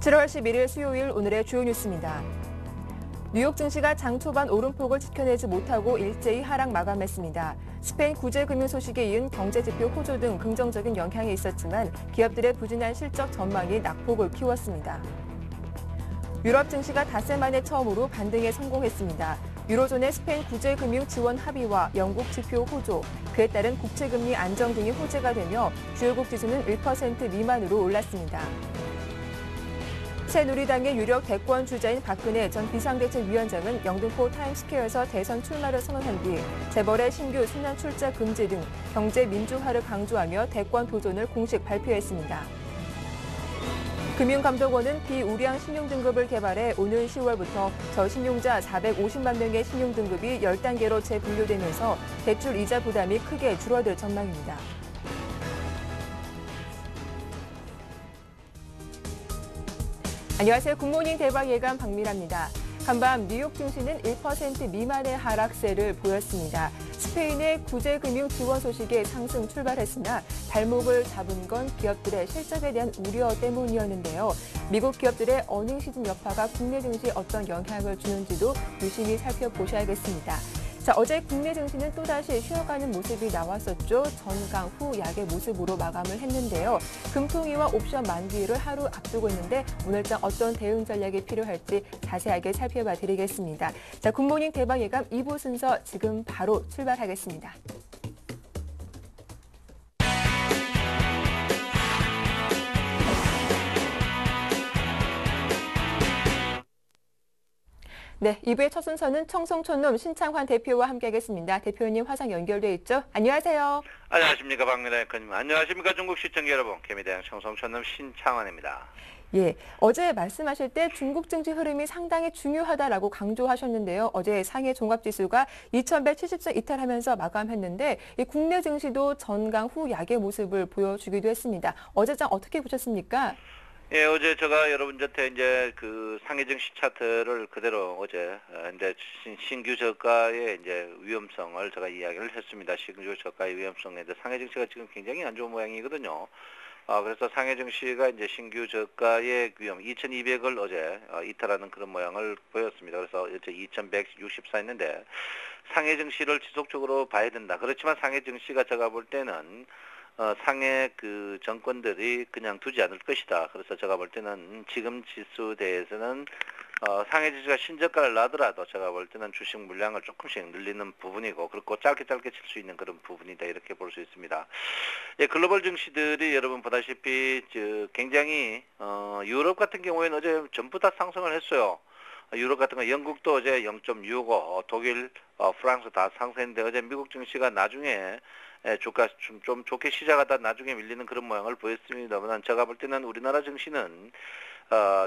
7월 11일 수요일 오늘의 주요 뉴스입니다. 뉴욕 증시가 장 초반 오름폭을 지켜내지 못하고 일제히 하락 마감했습니다. 스페인 구제 금융 소식에 이은 경제지표 호조 등 긍정적인 영향이 있었지만 기업들의 부진한 실적 전망이 낙폭을 키웠습니다. 유럽 증시가 닷새 만에 처음으로 반등에 성공했습니다. 유로존의 스페인 구제 금융 지원 합의와 영국 지표 호조, 그에 따른 국채금리 안정 등이 호재가 되며 주요국 지수는 1% 미만으로 올랐습니다. 새누리당의 유력 대권 주자인 박근혜 전 비상대책위원장은 영등포 타임스퀘어에서 대선 출마를 선언한 뒤 재벌의 신규 순환 출자 금지 등 경제 민주화를 강조하며 대권 도전을 공식 발표했습니다. 금융감독원은 비우량 신용등급을 개발해 오는 10월부터 저신용자 450만 명의 신용등급이 10단계로 재분류되면서 대출 이자 부담이 크게 줄어들 전망입니다. 안녕하세요. 굿모닝 대박 예감 박미라입니다. 간밤 뉴욕 증시는 1% 미만의 하락세를 보였습니다. 스페인의 구제금융 지원 소식에 상승 출발했으나 발목을 잡은 건 기업들의 실적에 대한 우려 때문이었는데요. 미국 기업들의 어닝 시즌 여파가 국내 증시에 어떤 영향을 주는지도 유심히 살펴보셔야겠습니다. 자, 어제 국내 증시는 또다시 쉬어가는 모습이 나왔었죠. 전강 후 약의 모습으로 마감을 했는데요. 금통위와 옵션 만기를 하루 앞두고 있는데 오늘장 어떤 대응 전략이 필요할지 자세하게 살펴봐 드리겠습니다. 자, 굿모닝 대박 예감 2부 순서 지금 바로 출발하겠습니다. 네, 2부의 첫 순서는 청송촌놈 신창환 대표와 함께하겠습니다. 대표님 화상 연결돼 있죠? 안녕하세요. 안녕하십니까 박미라 앵커님. 안녕하십니까 중국 시청자 여러분. 개미대항 청송촌놈 신창환입니다. 예, 어제 말씀하실 때 중국 증시 흐름이 상당히 중요하다라고 강조하셨는데요. 어제 상해 종합지수가 2170선 이탈하면서 마감했는데 이 국내 증시도 전강 후 약의 모습을 보여주기도 했습니다. 어제장 어떻게 보셨습니까? 예, 어제 제가 여러분한테 이제 그 상해 증시 차트를 그대로 어제 이제 신규 저가의 이제 위험성을 제가 이야기를 했습니다. 신규 저가의 위험성에 대해 상해 증시가 지금 굉장히 안 좋은 모양이거든요. 그래서 상해 증시가 이제 신규 저가의 위험 2200을 어제 이탈하는 그런 모양을 보였습니다. 그래서 어제 2164 했는데 상해 증시를 지속적으로 봐야 된다. 그렇지만 상해 증시가 제가 볼 때는 상해 그 정권들이 그냥 두지 않을 것이다. 그래서 제가 볼 때는 지금 지수대에서는 상해 지수가 신저가를 나더라도 제가 볼 때는 주식 물량을 조금씩 늘리는 부분이고 그리고 짧게 칠 수 있는 그런 부분이다 이렇게 볼 수 있습니다. 예, 글로벌 증시들이 여러분 보다시피 굉장히 유럽 같은 경우에는 어제 전부 다 상승을 했어요. 유럽 같은 거 영국도 어제 0.65, 독일, 프랑스 다 상승했는데 어제 미국 증시가 나중에 주가 좀 좋게 시작하다 나중에 밀리는 그런 모양을 보였습니다만 제가 볼 때는 우리나라 증시는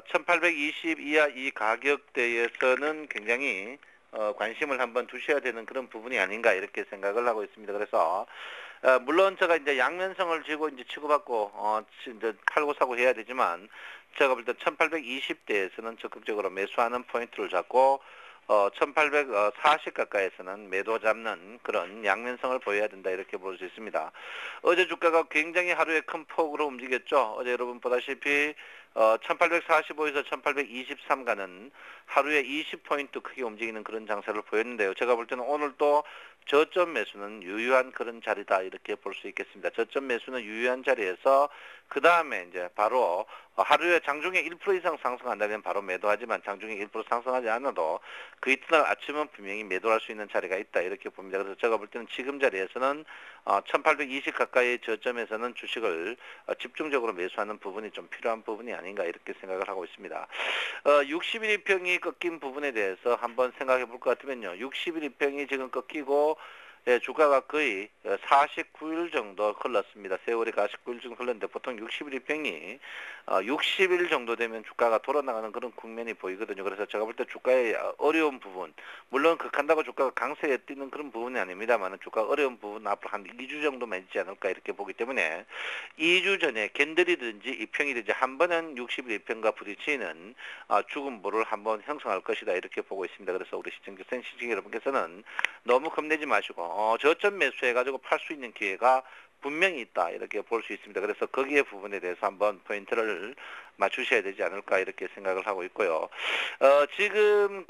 1820 이하 이 가격대에서는 굉장히 관심을 한번 두셔야 되는 그런 부분이 아닌가 이렇게 생각을 하고 있습니다. 그래서 물론 제가 이제 양면성을 쥐고 이제 치고받고 이제 팔고 사고 해야 되지만 제가 볼 때 1820대에서는 적극적으로 매수하는 포인트를 잡고 1840 가까이에서는 매도 잡는 그런 양면성을 보여야 된다 이렇게 볼 수 있습니다. 어제 주가가 굉장히 하루에 큰 폭으로 움직였죠. 어제 여러분 보다시피 1845에서 1823 가는 하루에 20포인트 크게 움직이는 그런 장세를 보였는데요. 제가 볼 때는 오늘 또 저점 매수는 유효한 그런 자리다 이렇게 볼 수 있겠습니다. 저점 매수는 유효한 자리에서 그 다음에 이제 바로 하루에 장중에 1% 이상 상승한다면 바로 매도하지만 장중에 1% 상승하지 않아도 그 이튿날 아침은 분명히 매도할 수 있는 자리가 있다 이렇게 봅니다. 그래서 제가 볼 때는 지금 자리에서는 1820 가까이의 저점에서는 주식을 집중적으로 매수하는 부분이 좀 필요한 부분이 아닌가 이렇게 생각을 하고 있습니다. 60일 이평이 꺾인 부분에 대해서 한번 생각해 볼 것 같으면요. 60일 이평이 지금 꺾이고 주가가 거의 49일 정도 흘렀습니다. 세월이 49일 정도 흘렀는데 보통 60일 이평이 60일 정도 되면 주가가 돌아나가는 그런 국면이 보이거든요. 그래서 제가 볼 때 주가의 어려운 부분, 물론 극한다고 주가가 강세에 뛰는 그런 부분이 아닙니다만 주가가 어려운 부분 앞으로 한 2주 정도만 있지 않을까 이렇게 보기 때문에 2주 전에 캔들이든지 이평이든지 한 번은 60일 이평과 부딪히는 죽은 부를 한번 형성할 것이다 이렇게 보고 있습니다. 그래서 우리 시청자 여러분께서는 너무 겁내지 마시고 저점 매수해가지고 팔 수 있는 기회가 분명히 있다 이렇게 볼 수 있습니다. 그래서 거기에 부분에 대해서 한번 포인트를 맞추셔야 되지 않을까 이렇게 생각을 하고 있고요. 지금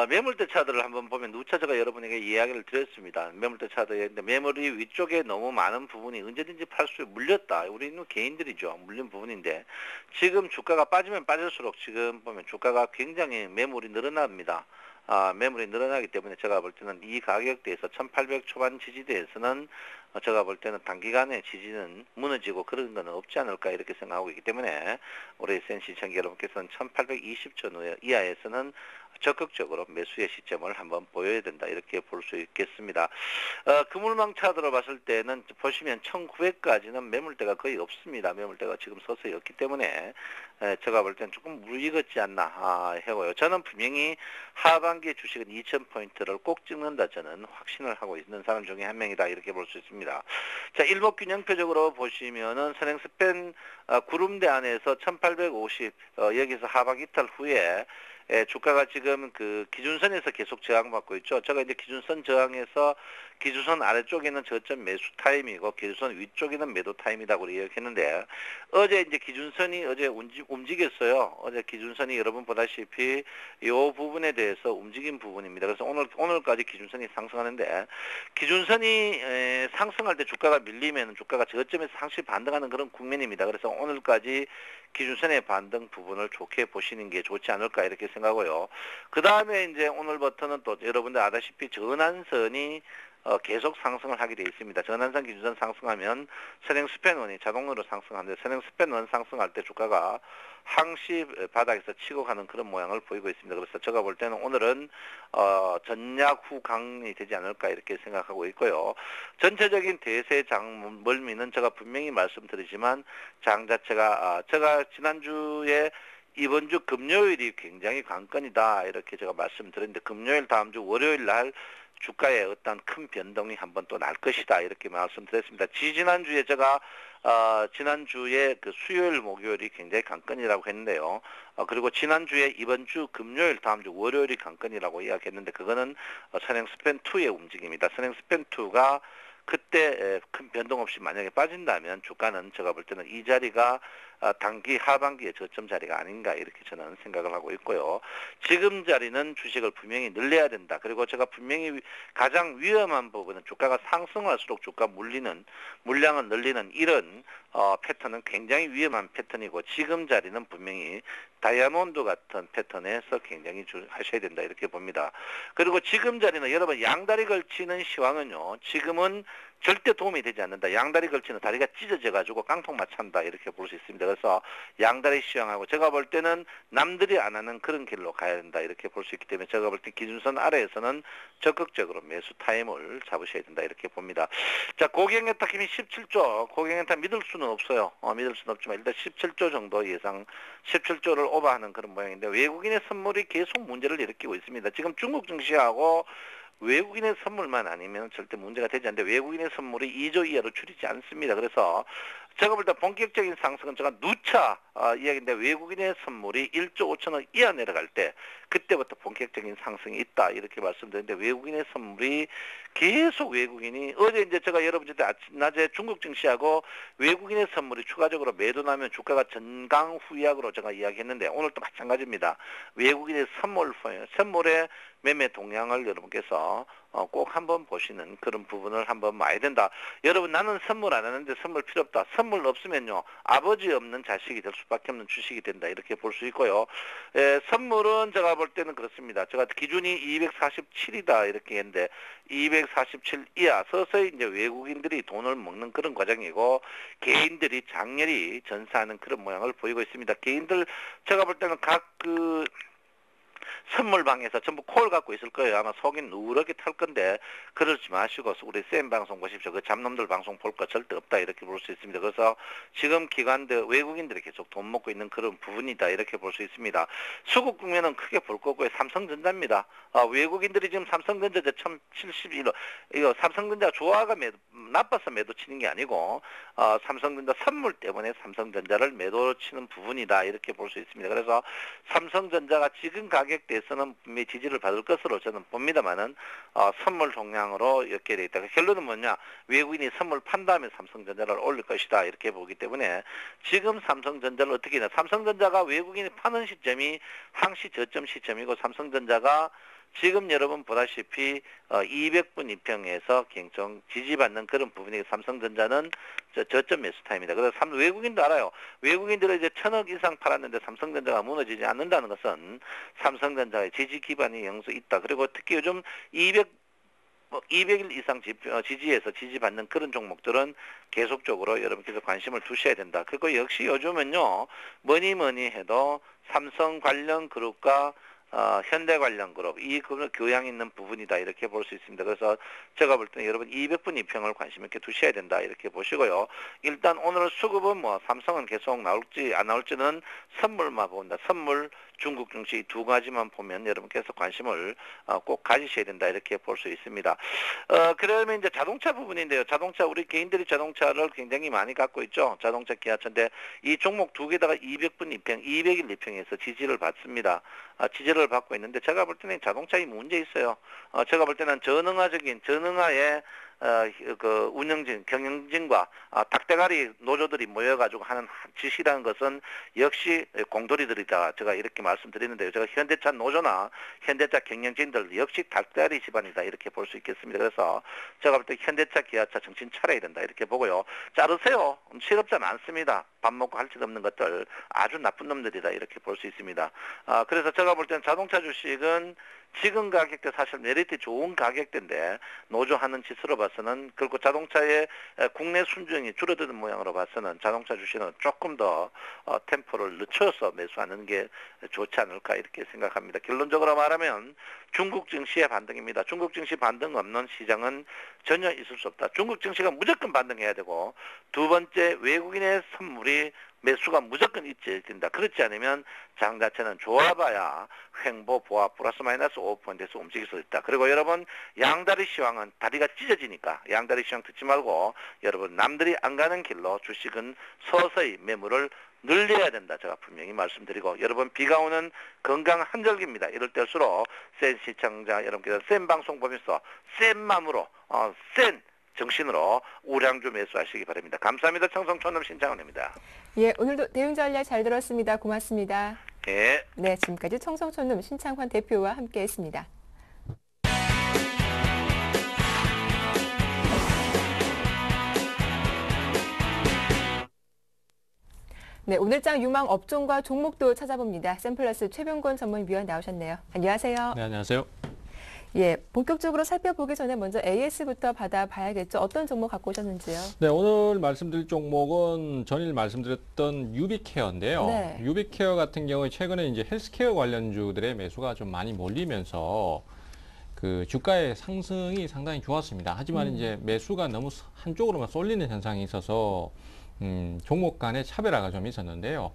매물대 차트를 한번 보면 누차 제가 여러분에게 이야기를 드렸습니다. 매물대 차트에 매물이 위쪽에 너무 많은 부분이 언제든지 팔수에 물렸다. 우리는 개인들이죠. 물린 부분인데 지금 주가가 빠지면 빠질수록 지금 보면 주가가 굉장히 매물이 늘어납니다. 매물이 늘어나기 때문에 제가 볼 때는 이 가격대에서 1800 초반 지지대에서는 제가 볼 때는 단기간에 지지는 무너지고 그런 건 없지 않을까 이렇게 생각하고 있기 때문에 우리 센 시청자 여러분께서는 1820초 이하에서는 적극적으로 매수의 시점을 한번 보여야 된다 이렇게 볼 수 있겠습니다. 그물망 차트로 봤을 때는 보시면 1900까지는 매물대가 거의 없습니다. 매물대가 지금 서서히 없기 때문에 제가 볼 때는 조금 무리겠지 않나 해고요. 저는 분명히 하반기 주식은 2000포인트를 꼭 찍는다 저는 확신을 하고 있는 사람 중에 한 명이다 이렇게 볼 수 있습니다. 자, 일목균형표적으로 보시면은 선행스팬 구름대 안에서 1850 여기서 하방 이탈 후에 주가가 지금 그 기준선에서 계속 저항받고 있죠. 제가 이제 기준선 저항에서 기준선 아래쪽에는 저점 매수 타임이고 기준선 위쪽에는 매도 타임이라고 이야기했는데 어제 이제 기준선이 어제 움직였어요. 어제 기준선이 여러분 보다시피 이 부분에 대해서 움직인 부분입니다. 그래서 오늘까지 기준선이 상승하는데 기준선이 상승할 때 주가가 밀리면 주가가 저점에서 상시 반등하는 그런 국면입니다. 그래서 오늘까지 기준선의 반등 부분을 좋게 보시는 게 좋지 않을까 이렇게 생각하고요. 그 다음에 이제 오늘부터는 또 여러분들 아다시피 전환선이 계속 상승을 하게 되어 있습니다. 전환선 기준선 상승하면 선행 스팬원이 자동으로 상승하는데 선행 스팬원 상승할 때 주가가 항시 바닥에서 치고 가는 그런 모양을 보이고 있습니다. 그래서 제가 볼 때는 오늘은 전약 후강이 되지 않을까 이렇게 생각하고 있고요. 전체적인 대세 장 멀미는 제가 분명히 말씀드리지만 장 자체가 제가 지난주에 이번 주 금요일이 굉장히 관건이다 이렇게 제가 말씀드렸는데 금요일 다음 주 월요일 날 주가에 어떤 큰 변동이 한번 또 날 것이다 이렇게 말씀드렸습니다. 지난주에 제가 지난주에 그 수요일 목요일이 굉장히 관건이라고 했는데요. 그리고 지난주에 이번 주 금요일 다음 주 월요일이 관건이라고 이야기했는데 그거는 선행 스팬2의 움직임입니다. 선행 스팬2가 그때 큰 변동 없이 만약에 빠진다면 주가는 제가 볼 때는 이 자리가 단기 하반기의 저점 자리가 아닌가 이렇게 저는 생각을 하고 있고요. 지금 자리는 주식을 분명히 늘려야 된다. 그리고 제가 분명히 가장 위험한 부분은 주가가 상승할수록 주가 물량을 늘리는 이런 패턴은 굉장히 위험한 패턴이고 지금 자리는 분명히 다이아몬드 같은 패턴에서 굉장히 하셔야 된다 이렇게 봅니다. 그리고 지금 자리는 여러분 양다리 걸치는 시황은요. 지금은 절대 도움이 되지 않는다. 양다리 걸치는 다리가 찢어져 가지고 깡통 맞찬다 이렇게 볼 수 있습니다. 그래서 양다리 시황하고 제가 볼 때는 남들이 안 하는 그런 길로 가야 된다 이렇게 볼 수 있기 때문에 제가 볼 때 기준선 아래에서는 적극적으로 매수 타임을 잡으셔야 된다 이렇게 봅니다. 자, 고경에타 힘이 17조 고경에타 믿을 수는 없어요. 믿을 수는 없지만 일단 17조 정도 예상 17조를 오버하는 그런 모양인데 외국인의 선물이 계속 문제를 일으키고 있습니다. 지금 중국 증시하고 외국인의 선물만 아니면 절대 문제가 되지 않는데 외국인의 선물이 2조 이하로 줄이지 않습니다. 그래서 제가 볼 때 본격적인 상승은 제가 누차 이야기인데 외국인의 선물이 1조 5천억 이하 내려갈 때 그때부터 본격적인 상승이 있다 이렇게 말씀드렸는데 외국인의 선물이 계속 외국인이 어제 이제 제가 여러분한테 낮에 중국 증시하고 외국인의 선물이 추가적으로 매도 나면 주가가 전강후약으로 제가 이야기했는데 오늘도 마찬가지입니다. 외국인의 선물의 매매 동향을 여러분께서 꼭 한번 보시는 그런 부분을 한번 봐야 된다. 여러분 나는 선물 안 하는데 선물 필요 없다. 선물 없으면요. 아버지 없는 자식이 될 수밖에 없는 주식이 된다. 이렇게 볼 수 있고요. 선물은 제가 볼 때는 그렇습니다. 제가 기준이 247이다 이렇게 했는데 247 이하 서서히 이제 외국인들이 돈을 먹는 그런 과정이고 개인들이 장렬히 전사하는 그런 모양을 보이고 있습니다. 개인들 제가 볼 때는 선물방에서 전부 콜 갖고 있을 거예요. 아마 속이 누렇게 탈 건데 그러지 마시고 우리 쌤 방송 보십시오. 그 잡놈들 방송 볼 거 절대 없다 이렇게 볼 수 있습니다. 그래서 지금 기관들 외국인들이 계속 돈 먹고 있는 그런 부분이다 이렇게 볼 수 있습니다. 수급 국면은 크게 볼 거고요. 삼성전자입니다. 외국인들이 지금 삼성전자 1071로 이거 삼성전자 조화가 나빠서 매도 치는 게 아니고 삼성전자 선물 때문에 삼성전자를 매도로 치는 부분이다 이렇게 볼 수 있습니다. 그래서 삼성전자가 지금 가격대에서는 분명히 지지를 받을 것으로 저는 봅니다만은 선물 동향으로 이렇게 돼 있다. 결론은 뭐냐? 외국인이 선물 판 다음에 삼성전자를 올릴 것이다 이렇게 보기 때문에 지금 삼성전자를 어떻게 하냐? 삼성전자가 외국인이 파는 시점이 항시 저점 시점이고 삼성전자가 지금 여러분 보다시피 200분 이평에서 굉장히 지지받는 그런 부분이 삼성전자는 저점 매수 타임이다. 그래서 외국인도 알아요. 외국인들은 이제 1000억 이상 팔았는데 삼성전자가 무너지지 않는다는 것은 삼성전자의 지지 기반이 영수 있다. 그리고 특히 요즘 200일 이상 지지에서 지지받는 그런 종목들은 계속적으로 여러분께서 관심을 두셔야 된다. 그리고 역시 요즘은요, 뭐니 해도 삼성 관련 그룹과 현대 관련 그룹, 이 교양 있는 부분이다. 이렇게 볼 수 있습니다. 그래서 제가 볼 때는 여러분 200분 이평을 관심 있게 두셔야 된다. 이렇게 보시고요. 일단 오늘 수급은 삼성은 계속 나올지 안 나올지는 선물만 본다. 선물, 중국 증시 두 가지만 보면 여러분께서 관심을 꼭 가지셔야 된다. 이렇게 볼 수 있습니다. 그러면 이제 자동차 부분인데요. 자동차, 우리 개인들이 자동차를 굉장히 많이 갖고 있죠. 자동차, 기아차인데 이 종목 두 개다가 200분 이평, 200일 이평에서 지지를 받습니다. 지지를 받고 있는데 제가 볼 때는 자동차에 문제 있어요. 제가 볼 때는 전응화의 그 운영진, 경영진과 닭대가리 노조들이 모여가지고 하는 짓이라는 것은 역시 공돌이들이다. 제가 이렇게 말씀드리는데요. 제가 현대차 노조나 현대차 경영진들 역시 닭대가리 집안이다. 이렇게 볼 수 있겠습니다. 그래서 제가 볼 때 현대차, 기아차 정신 차려야 된다. 이렇게 보고요. 자르세요. 실업자 많습니다. 밥 먹고 할 짓 없는 것들 아주 나쁜 놈들이다. 이렇게 볼 수 있습니다. 그래서 제가 볼 때는 자동차 주식은 지금 가격대 사실 메리트 좋은 가격대인데 노조하는 짓으로 봐서는 그리고 자동차의 국내 순증이 줄어드는 모양으로 봐서는 자동차 주식은 조금 더 템포를 늦춰서 매수하는 게 좋지 않을까 이렇게 생각합니다. 결론적으로 말하면 중국 증시의 반등입니다. 중국 증시 반등 없는 시장은 전혀 있을 수 없다. 중국 증시가 무조건 반등해야 되고 두 번째 외국인의 선물이 매수가 무조건 있지 된다. 그렇지 않으면 장 자체는 좋아봐야 횡보 보합 플러스 마이너스 5%에서 움직일 수 있다. 그리고 여러분 양다리 시황은 다리가 찢어지니까 양다리 시황 듣지 말고 여러분 남들이 안 가는 길로 주식은 서서히 매물을 늘려야 된다. 제가 분명히 말씀드리고 여러분 비가 오는 건강 한절기입니다. 이럴 때일수록 센 시청자 여러분께서 센 방송 보면서 센 마음으로 센 정신으로 우량주 매수하시기 바랍니다. 감사합니다. 청송촌놈 신창원입니다. 예, 오늘도 대응 전략 잘 들었습니다. 고맙습니다. 예. 네, 지금까지 청송촌놈 신창환 대표와 함께했습니다. 네, 오늘장 유망 업종과 종목도 찾아봅니다. 샘플러스 최병권 전문위원 나오셨네요. 안녕하세요. 네, 안녕하세요. 예, 본격적으로 살펴보기 전에 먼저 AS부터 받아봐야겠죠. 어떤 종목 갖고 오셨는지요? 네, 오늘 말씀드릴 종목은 전일 말씀드렸던 유비케어인데요. 네. 유비케어 같은 경우에 최근에 이제 헬스케어 관련주들의 매수가 좀 많이 몰리면서 그 주가의 상승이 상당히 좋았습니다. 하지만 이제 매수가 너무 한쪽으로만 쏠리는 현상이 있어서 종목 간의 차별화가 좀 있었는데요.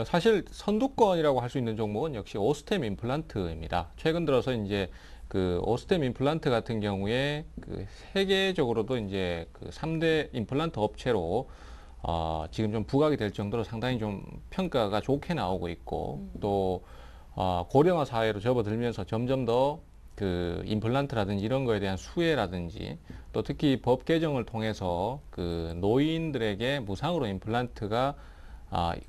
사실 선두권이라고 할 수 있는 종목은 역시 오스템 임플란트입니다. 최근 들어서 이제 그 오스템 임플란트 같은 경우에 그 세계적으로도 이제 그 3대 임플란트 업체로 지금 좀 부각이 될 정도로 상당히 좀 평가가 좋게 나오고 있고 또 고령화 사회로 접어들면서 점점 더 그 임플란트라든지 이런 거에 대한 수혜라든지 또 특히 법 개정을 통해서 그 노인들에게 무상으로 임플란트가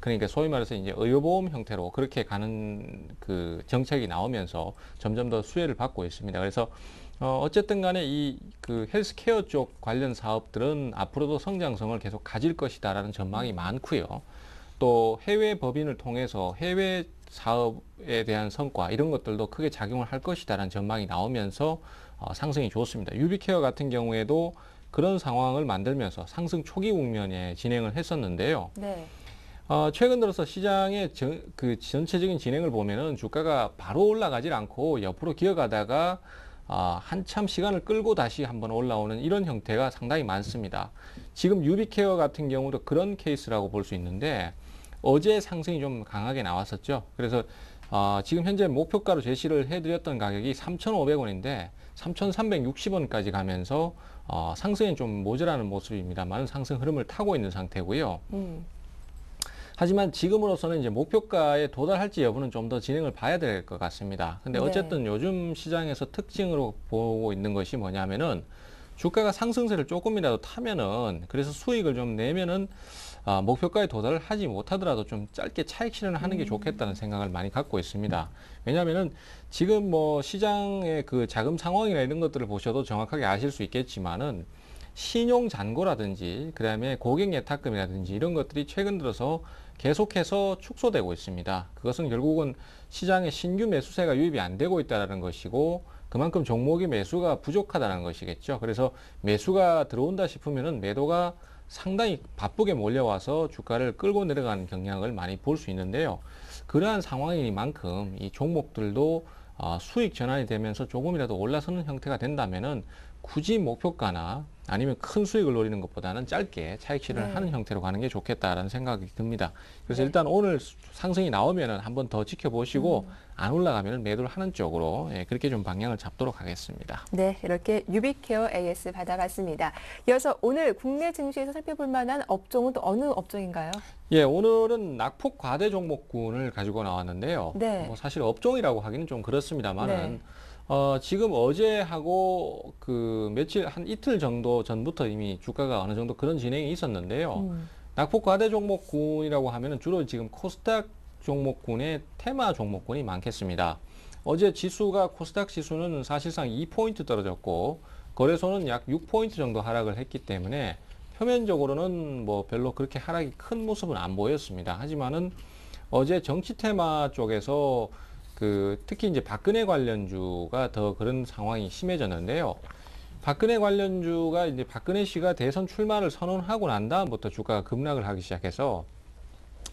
그러니까 소위 말해서 이제 의료보험 형태로 그렇게 가는 그 정책이 나오면서 점점 더 수혜를 받고 있습니다. 그래서 어쨌든 간에 이 그 헬스케어 쪽 관련 사업들은 앞으로도 성장성을 계속 가질 것이다라는 전망이 많고요. 또 해외 법인을 통해서 해외 사업에 대한 성과 이런 것들도 크게 작용을 할 것이다라는 전망이 나오면서 상승이 좋습니다. 유비케어 같은 경우에도 그런 상황을 만들면서 상승 초기 국면에 진행을 했었는데요. 네. 최근 들어서 시장의 그 전체적인 진행을 보면은 주가가 바로 올라가질 않고 옆으로 기어가다가 한참 시간을 끌고 다시 한번 올라오는 이런 형태가 상당히 많습니다. 지금 유비케어 같은 경우도 그런 케이스라고 볼 수 있는데 어제 상승이 좀 강하게 나왔었죠. 그래서 지금 현재 목표가로 제시를 해드렸던 가격이 3,500원인데 3,360원까지 가면서 상승이 좀 모자라는 모습입니다만 상승 흐름을 타고 있는 상태고요. 하지만 지금으로서는 이제 목표가에 도달할지 여부는 좀 더 진행을 봐야 될 것 같습니다. 근데 어쨌든 요즘 시장에서 특징으로 보고 있는 것이 뭐냐면은 주가가 상승세를 조금이라도 타면은 그래서 수익을 좀 내면은 목표가에 도달을 하지 못하더라도 좀 짧게 차익 실현을 하는 게 좋겠다는 생각을 많이 갖고 있습니다. 왜냐하면은 지금 뭐 시장의 그 자금 상황이나 이런 것들을 보셔도 정확하게 아실 수 있겠지만은 신용 잔고라든지 그다음에 고객 예탁금이라든지 이런 것들이 최근 들어서 계속해서 축소되고 있습니다. 그것은 결국은 시장에 신규 매수세가 유입이 안 되고 있다는 것이고 그만큼 종목의 매수가 부족하다는 것이겠죠. 그래서 매수가 들어온다 싶으면은 매도가 상당히 바쁘게 몰려와서 주가를 끌고 내려가는 경향을 많이 볼 수 있는데요. 그러한 상황이니만큼 이 종목들도 수익 전환이 되면서 조금이라도 올라서는 형태가 된다면은 굳이 목표가나 아니면 큰 수익을 노리는 것보다는 짧게 차익 실현을 하는 형태로 가는 게 좋겠다라는 생각이 듭니다. 그래서 일단 오늘 상승이 나오면은 한번 더 지켜보시고 안 올라가면 매도를 하는 쪽으로 그렇게 좀 방향을 잡도록 하겠습니다. 네, 이렇게 유비케어 AS 받아봤습니다. 이어서 오늘 국내 증시에서 살펴볼 만한 업종은 또 어느 업종인가요? 예, 오늘은 낙폭 과대 종목군을 가지고 나왔는데요. 네. 뭐 사실 업종이라고 하기는 좀 그렇습니다만은 네. 지금 어제하고 그 며칠 한 이틀 정도 전부터 이미 주가가 어느 정도 그런 진행이 있었는데요. 낙폭 과대 종목군이라고 하면은 주로 지금 코스닥 종목군의 테마 종목군이 많겠습니다. 어제 지수가 코스닥 지수는 사실상 2포인트 떨어졌고 거래소는 약 6포인트 정도 하락을 했기 때문에 표면적으로는 뭐 별로 그렇게 하락이 큰 모습은 안 보였습니다. 하지만은 어제 정치 테마 쪽에서 특히 이제 박근혜 관련주가 더 그런 상황이 심해졌는데요. 박근혜 관련주가 이제 박근혜 씨가 대선 출마를 선언하고 난 다음부터 주가가 급락을 하기 시작해서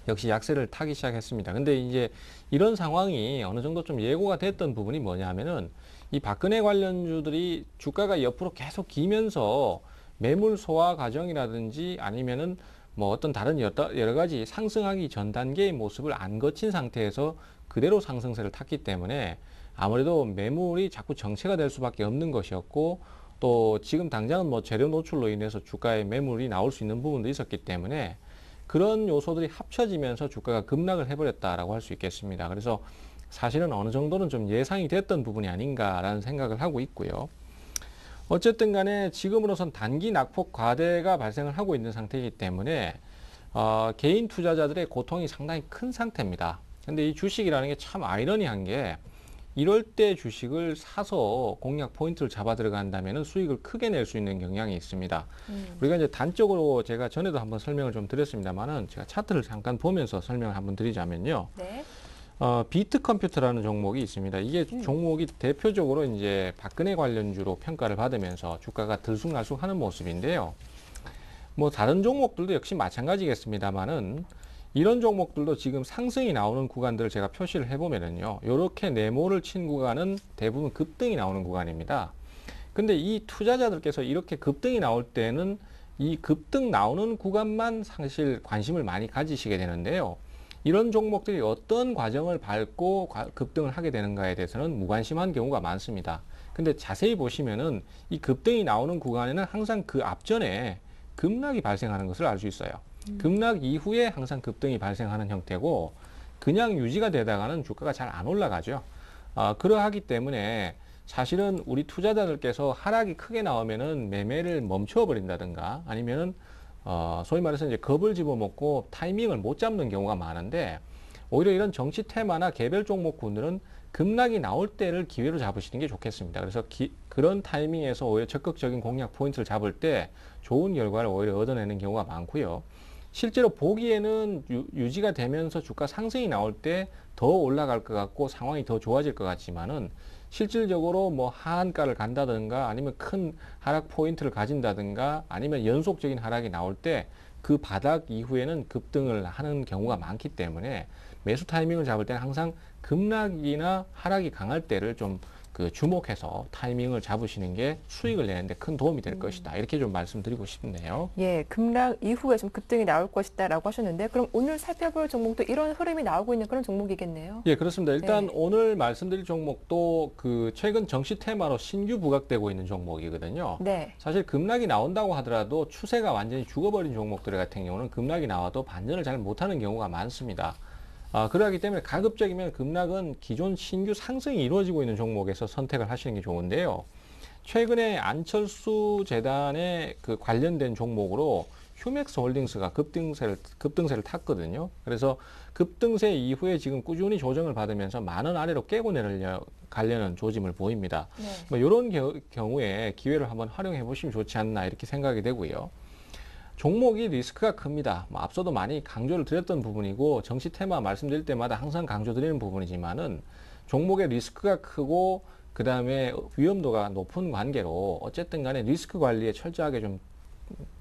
역시 약세를 타기 시작했습니다. 근데 이제 이런 상황이 어느 정도 좀 예고가 됐던 부분이 뭐냐면은 이 박근혜 관련주들이 주가가 옆으로 계속 기면서 매물 소화 과정이라든지 아니면은 뭐 어떤 다른 여러 가지 상승하기 전 단계의 모습을 안 거친 상태에서 그대로 상승세를 탔기 때문에 아무래도 매물이 자꾸 정체가 될 수밖에 없는 것이었고 또 지금 당장은 뭐 재료 노출로 인해서 주가에 매물이 나올 수 있는 부분도 있었기 때문에 그런 요소들이 합쳐지면서 주가가 급락을 해버렸다라고 할 수 있겠습니다. 그래서 사실은 어느 정도는 좀 예상이 됐던 부분이 아닌가라는 생각을 하고 있고요. 어쨌든 간에 지금으로선 단기 낙폭 과대가 발생을 하고 있는 상태이기 때문에 개인 투자자들의 고통이 상당히 큰 상태입니다. 근데 이 주식이라는 게 참 아이러니한 게 이럴 때 주식을 사서 공략 포인트를 잡아 들어간다면 수익을 크게 낼 수 있는 경향이 있습니다. 우리가 이제 단적으로 제가 전에도 한번 설명을 좀 드렸습니다만은 제가 차트를 잠깐 보면서 설명을 한번 드리자면요. 네. 비트 컴퓨터라는 종목이 있습니다. 이게 종목이 대표적으로 이제 박근혜 관련주로 평가를 받으면서 주가가 들쑥날쑥 하는 모습인데요. 뭐 다른 종목들도 역시 마찬가지겠습니다만은 이런 종목들도 지금 상승이 나오는 구간들을 제가 표시를 해보면은요. 이렇게 네모를 친 구간은 대부분 급등이 나오는 구간입니다. 근데 이 투자자들께서 이렇게 급등이 나올 때는 이 급등 나오는 구간만 사실 관심을 많이 가지시게 되는데요. 이런 종목들이 어떤 과정을 밟고 급등을 하게 되는가에 대해서는 무관심한 경우가 많습니다. 근데 자세히 보시면은 이 급등이 나오는 구간에는 항상 그 앞전에 급락이 발생하는 것을 알 수 있어요. 급락 이후에 항상 급등이 발생하는 형태고 그냥 유지가 되다가는 주가가 잘 안 올라가죠. 그러하기 때문에 사실은 우리 투자자들께서 하락이 크게 나오면은 매매를 멈춰 버린다든가 아니면은 소위 말해서 이제 겁을 집어먹고 타이밍을 못 잡는 경우가 많은데 오히려 이런 정치 테마나 개별 종목군들은 급락이 나올 때를 기회로 잡으시는 게 좋겠습니다. 그래서 그런 타이밍에서 오히려 적극적인 공략 포인트를 잡을 때 좋은 결과를 오히려 얻어내는 경우가 많고요. 실제로 보기에는 유지가 되면서 주가 상승이 나올 때 더 올라갈 것 같고 상황이 더 좋아질 것 같지만은 실질적으로 뭐 하한가를 간다든가 아니면 큰 하락 포인트를 가진다든가 아니면 연속적인 하락이 나올 때 그 바닥 이후에는 급등을 하는 경우가 많기 때문에 매수 타이밍을 잡을 때는 항상 급락이나 하락이 강할 때를 좀 그 주목해서 타이밍을 잡으시는 게 수익을 내는데 큰 도움이 될 것이다. 이렇게 좀 말씀드리고 싶네요. 예, 급락 이후에 좀 급등이 나올 것이다라고 하셨는데 그럼 오늘 살펴볼 종목도 이런 흐름이 나오고 있는 그런 종목이겠네요. 예, 그렇습니다. 일단 네. 오늘 말씀드릴 종목도 그 최근 정시 테마로 신규 부각되고 있는 종목이거든요. 네. 사실 급락이 나온다고 하더라도 추세가 완전히 죽어버린 종목들 같은 경우는 급락이 나와도 반전을 잘 못하는 경우가 많습니다. 그러기 때문에 가급적이면 급락은 기존 신규 상승이 이루어지고 있는 종목에서 선택을 하시는 게 좋은데요. 최근에 안철수 재단에 그 관련된 종목으로 휴맥스 홀딩스가 급등세를 탔거든요. 그래서 급등세 이후에 지금 꾸준히 조정을 받으면서 만원 아래로 깨고 내려가려는 조짐을 보입니다. 네. 뭐 이런 경우에 기회를 한번 활용해 보시면 좋지 않나 이렇게 생각이 되고요. 종목이 리스크가 큽니다. 뭐 앞서도 많이 강조를 드렸던 부분이고 정시 테마 말씀드릴 때마다 항상 강조드리는 부분이지만은 종목의 리스크가 크고 그 다음에 위험도가 높은 관계로 어쨌든 간에 리스크 관리에 철저하게 좀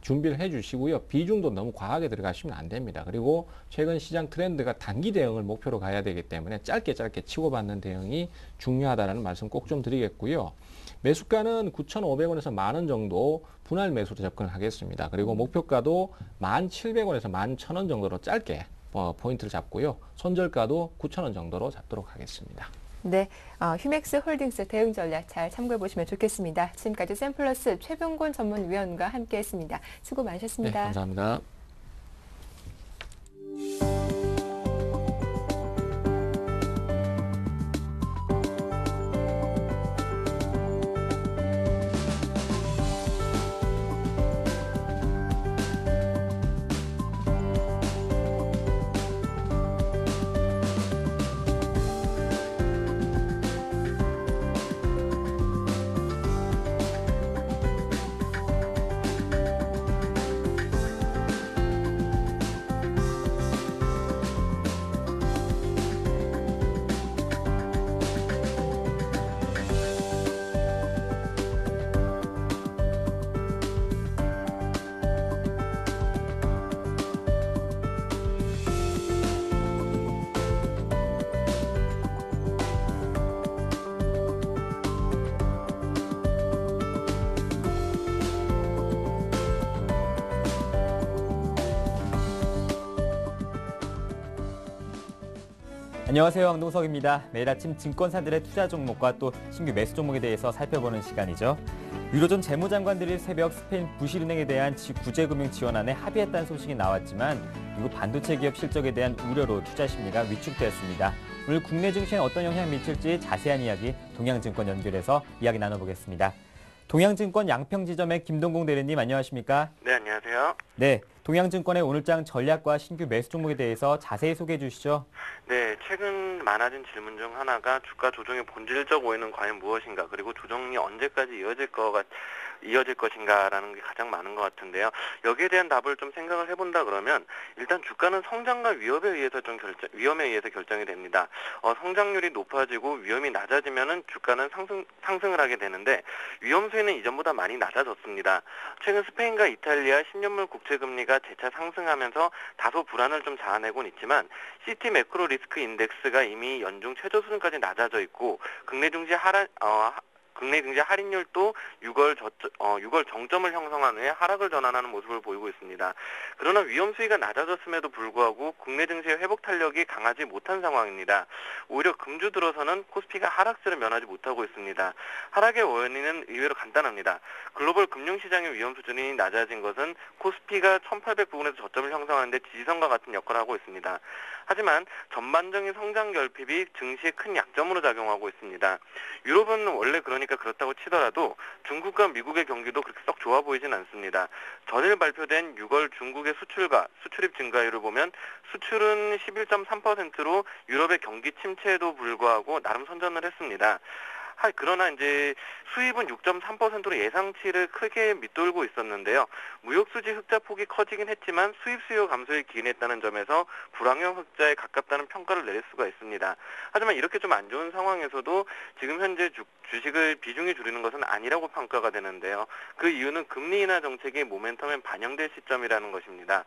준비를 해 주시고요. 비중도 너무 과하게 들어가시면 안 됩니다. 그리고 최근 시장 트렌드가 단기 대응을 목표로 가야 되기 때문에 짧게 치고받는 대응이 중요하다는 말씀 꼭 좀 드리겠고요. 매수가는 9,500원에서 만원 정도 분할 매수로 접근을 하겠습니다. 그리고 목표가도 1,700원에서 11,000원 정도로 짧게 포인트를 잡고요. 손절가도 9,000원 정도로 잡도록 하겠습니다. 네, 휴맥스 홀딩스 대응 전략 잘 참고해 보시면 좋겠습니다. 지금까지 샘플러스 최병곤 전문위원과 함께했습니다. 수고 네, 많으셨습니다. 감사합니다. 안녕하세요. 황동석입니다. 매일 아침 증권사들의 투자 종목과 또 신규 매수 종목에 대해서 살펴보는 시간이죠. 유로존 재무장관들이 새벽 스페인 부실은행에 대한 구제금융 지원안에 합의했다는 소식이 나왔지만 미국 반도체 기업 실적에 대한 우려로 투자 심리가 위축되었습니다. 오늘 국내 증시에 어떤 영향을 미칠지 자세한 이야기 동양증권 연결해서 이야기 나눠보겠습니다. 동양증권 양평지점의 김동공 대리님 안녕하십니까? 네, 안녕하세요. 네, 동양증권의 오늘장 전략과 신규 매수 종목에 대해서 자세히 소개해 주시죠. 네, 최근 많아진 질문 중 하나가 주가 조정의 본질적 오해는 과연 무엇인가, 그리고 조정이 언제까지 이어질 것인가라는 게 가장 많은 것 같은데요. 여기에 대한 답을 좀 생각을 해본다 그러면 일단 주가는 성장과 위험에 의해서 결정이 됩니다. 성장률이 높아지고 위험이 낮아지면은 주가는 상승을 하게 되는데 위험 수위는 이전보다 많이 낮아졌습니다. 최근 스페인과 이탈리아 10년물 국채 금리가 재차 상승하면서 다소 불안을 좀 자아내곤 있지만 시티 매크로 리스크 인덱스가 이미 연중 최저 수준까지 낮아져 있고 국내 증시 할인율도 6월 정점을 형성한 후에 하락을 전환하는 모습을 보이고 있습니다. 그러나 위험 수위가 낮아졌음에도 불구하고 국내 증시의 회복 탄력이 강하지 못한 상황입니다. 오히려 금주 들어서는 코스피가 하락세를 면하지 못하고 있습니다. 하락의 원인은 의외로 간단합니다. 글로벌 금융시장의 위험 수준이 낮아진 것은 코스피가 1800 부근에서 저점을 형성하는데 지지선과 같은 역할을 하고 있습니다. 하지만 전반적인 성장 결핍이 증시에 큰 약점으로 작용하고 있습니다. 유럽은 원래 그렇다고 치더라도 중국과 미국의 경기도 그렇게 썩 좋아 보이진 않습니다. 전일 발표된 6월 중국의 수출입 증가율을 보면 수출은 11.3%로 유럽의 경기 침체에도 불구하고 나름 선전을 했습니다. 그러나 이제 수입은 6.3%로 예상치를 크게 밑돌고 있었는데요. 무역수지 흑자 폭이 커지긴 했지만 수입 수요 감소에 기인했다는 점에서 불황형 흑자에 가깝다는 평가를 내릴 수가 있습니다. 하지만 이렇게 좀 안 좋은 상황에서도 지금 현재 주식을 비중이 줄이는 것은 아니라고 평가가 되는데요. 그 이유는 금리 인하 정책이 모멘텀에 반영될 시점이라는 것입니다.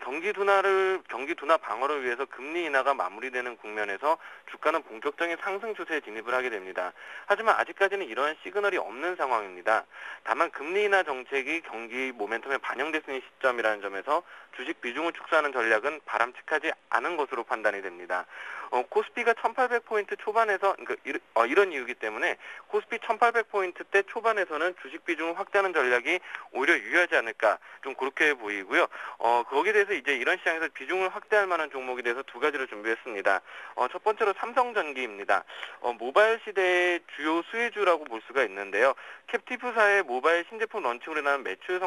경기 둔화 방어를 위해서 금리 인하가 마무리되는 국면에서 주가는 본격적인 상승 추세에 진입을 하게 됩니다. 하지만 아직까지는 이러한 시그널이 없는 상황입니다. 다만 금리 인하 정책이 경기 모멘텀에 반영될 수 있는 시점이라는 점에서 주식 비중을 축소하는 전략은 바람직하지 않은 것으로 판단이 됩니다. 코스피가 1800포인트 초반에서 이런 이유이기 때문에 코스피 1800포인트대 초반에서는 주식 비중을 확대하는 전략이 오히려 유효하지 않을까 좀 그렇게 보이고요. 거기에 대해서 이제 이런 시장에서 비중을 확대할 만한 종목에 대해서 두 가지를 준비했습니다. 첫 번째로 삼성전기입니다. 모바일 시대의 주요 수혜주라고 볼 수가 있는데요. 캡티프사의 모바일 신제품 런칭으로 인한 매출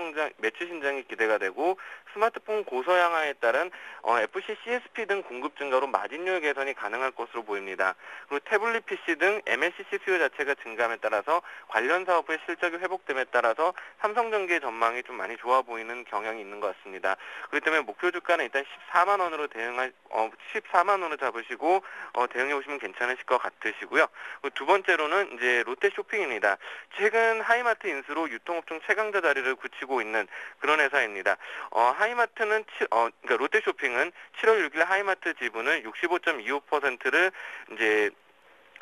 신장이 기대가 되고 스마트폰 고서양화에 따른 FC, CSP 등 공급 증가로 마진율 개선이 가능할 것으로 보입니다. 그리고 태블릿 PC 등 MLCC 수요 자체가 증감에 따라서 관련 사업의 실적이 회복됨에 따라서 삼성전기의 전망이 좀 많이 좋아 보이는 경향이 있는 것 같습니다. 그렇기 때문에 목표 주가는 일단 14만 원으로 14만 원을 잡으시고 대응해 보시면 괜찮으실 것 같으시고요. 두 번째로는 이제 롯데쇼핑입니다. 최근 하이마트 인수로 유통업종 최강자 자리를 굳히고 있는 그런 회사입니다. 하이마트는 그러니까 롯데쇼핑은 7월 6일 하이마트 지분을 65.25%를 이제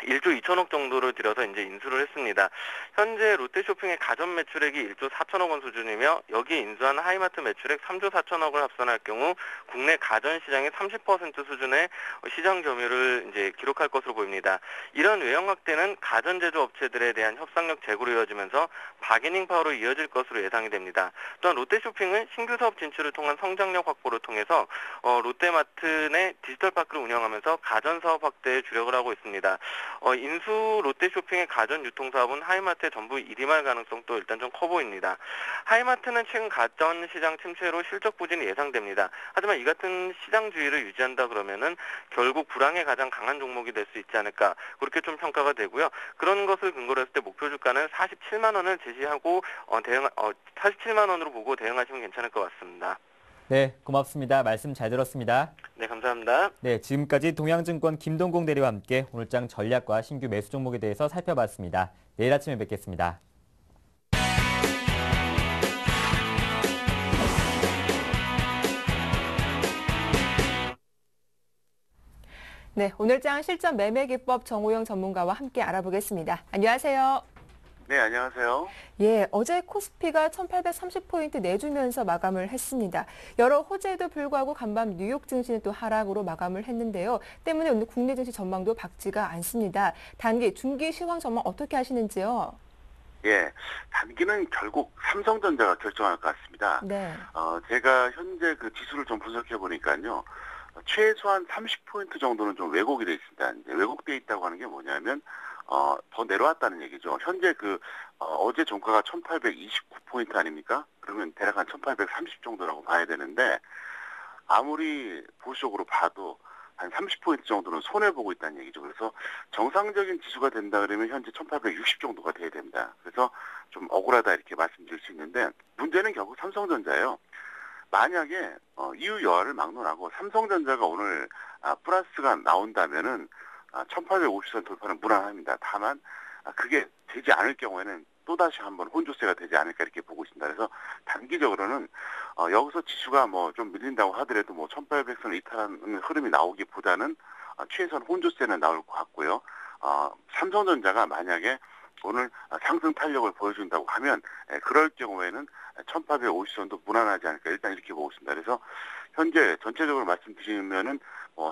1조 2천억 정도를 들여서 이제 인수를 했습니다. 현재 롯데쇼핑의 가전 매출액이 1조 4천억 원 수준이며 여기에 인수한 하이마트 매출액 3조 4천억을 합산할 경우 국내 가전 시장의 30% 수준의 시장 점유율을 이제 기록할 것으로 보입니다. 이런 외형 확대는 가전 제조업체들에 대한 협상력 제고로 이어지면서 바게닝 파워로 이어질 것으로 예상이 됩니다. 또한 롯데쇼핑은 신규 사업 진출을 통한 성장력 확보를 통해서 롯데마트 내 디지털 파크를 운영하면서 가전 사업 확대에 주력을 하고 있습니다. 인수 롯데쇼핑의 가전 유통 사업은 하이마트의 전부 일임할 가능성도 일단 좀 커 보입니다. 하이마트는 최근 가전 시장 침체로 실적 부진이 예상됩니다. 하지만 이 같은 시장주의를 유지한다 그러면은 결국 불황에 가장 강한 종목이 될 수 있지 않을까 그렇게 좀 평가가 되고요. 그런 것을 근거로 했을 때 목표 주가는 47만 원을 제시하고 47만 원으로 보고 대응하시면 괜찮을 것 같습니다. 네, 고맙습니다. 말씀 잘 들었습니다. 네, 감사합니다. 네, 지금까지 동양증권 김동공 대리와 함께 오늘장 전략과 신규 매수 종목에 대해서 살펴봤습니다. 내일 아침에 뵙겠습니다. 네, 오늘장 실전 매매 기법 정호영 전문가와 함께 알아보겠습니다. 안녕하세요. 네, 안녕하세요. 예, 어제 코스피가 1830포인트 내주면서 마감을 했습니다. 여러 호재에도 불구하고 간밤 뉴욕 증시는 또 하락으로 마감을 했는데요. 때문에 오늘 국내 증시 전망도 밝지가 않습니다. 단기, 중기 시황 전망 어떻게 하시는지요? 예, 단기는 결국 삼성전자가 결정할 것 같습니다. 네. 제가 현재 그 지수를 좀 분석해 보니까요. 최소한 30포인트 정도는 좀 왜곡이 돼 있습니다. 이제 왜곡돼 있다고 하는 게 뭐냐면 더 내려왔다는 얘기죠. 현재 어제 종가가 1829포인트 아닙니까? 그러면 대략 한 1830 정도라고 봐야 되는데 아무리 보수적으로 봐도 한 30포인트 정도는 손해보고 있다는 얘기죠. 그래서 정상적인 지수가 된다 그러면 현재 1860 정도가 돼야 됩니다. 그래서 좀 억울하다 이렇게 말씀드릴 수 있는데 문제는 결국 삼성전자예요. 만약에 이유 여하를 막론하고 삼성전자가 오늘 플러스가 나온다면은 1850선 돌파는 무난합니다. 다만 그게 되지 않을 경우에는 또다시 한번 혼조세가 되지 않을까 이렇게 보고 있습니다. 그래서 단기적으로는 여기서 지수가 뭐 좀 밀린다고 하더라도 뭐 1800선을 이탈하는 흐름이 나오기보다는 최소한 혼조세는 나올 것 같고요. 삼성전자가 만약에 오늘 상승 탄력을 보여준다고 하면 그럴 경우에는 1850선도 무난하지 않을까 일단 이렇게 보고 있습니다. 그래서 현재 전체적으로 말씀드리면은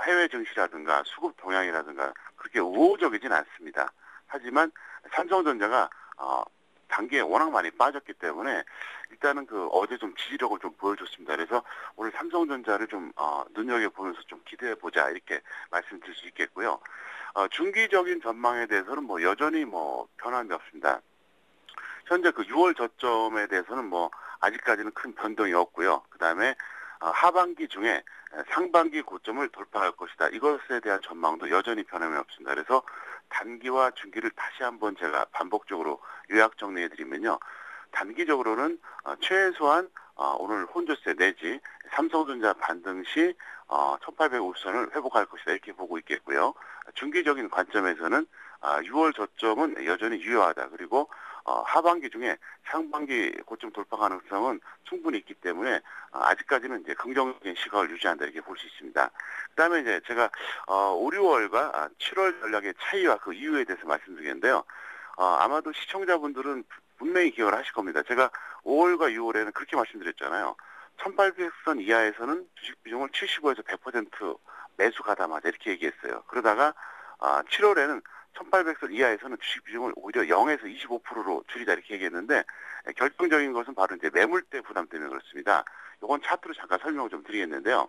해외 증시라든가 수급 동향이라든가 그렇게 우호적이진 않습니다. 하지만 삼성전자가 단기에 워낙 많이 빠졌기 때문에 일단은 어제 좀 지지력을 좀 보여줬습니다. 그래서 오늘 삼성전자를 좀 눈여겨보면서 좀 기대해보자 이렇게 말씀드릴 수 있겠고요. 중기적인 전망에 대해서는 여전히 변함이 없습니다. 현재 6월 저점에 대해서는 아직까지는 큰 변동이 없고요. 그 다음에 하반기 중에 상반기 고점을 돌파할 것이다. 이것에 대한 전망도 여전히 변함이 없습니다. 그래서 단기와 중기를 다시 한번 제가 반복적으로 요약 정리해드리면요. 단기적으로는 최소한 오늘 혼조세 내지 삼성전자 반등 시 1850선을 회복할 것이다. 이렇게 보고 있겠고요. 중기적인 관점에서는 6월 저점은 여전히 유효하다. 그리고 하반기 중에 상반기 고점 돌파 가능성은 충분히 있기 때문에 아직까지는 이제 긍정적인 시각을 유지한다 이렇게 볼 수 있습니다. 그다음에 이제 제가 5, 6월과 7월 전략의 차이와 그 이유에 대해서 말씀드리겠는데요. 아마도 시청자분들은 분명히 기억을 하실 겁니다. 제가 5월과 6월에는 그렇게 말씀드렸잖아요. 1800선 이하에서는 주식 비중을 75에서 100% 매수 가담하자 이렇게 얘기했어요. 그러다가 7월에는 1800선 이하에서는 주식 비중을 오히려 0에서 25%로 줄이자 이렇게 얘기했는데 결정적인 것은 바로 이제 매물대 부담 때문에 그렇습니다. 이건 차트로 잠깐 설명을 좀 드리겠는데요.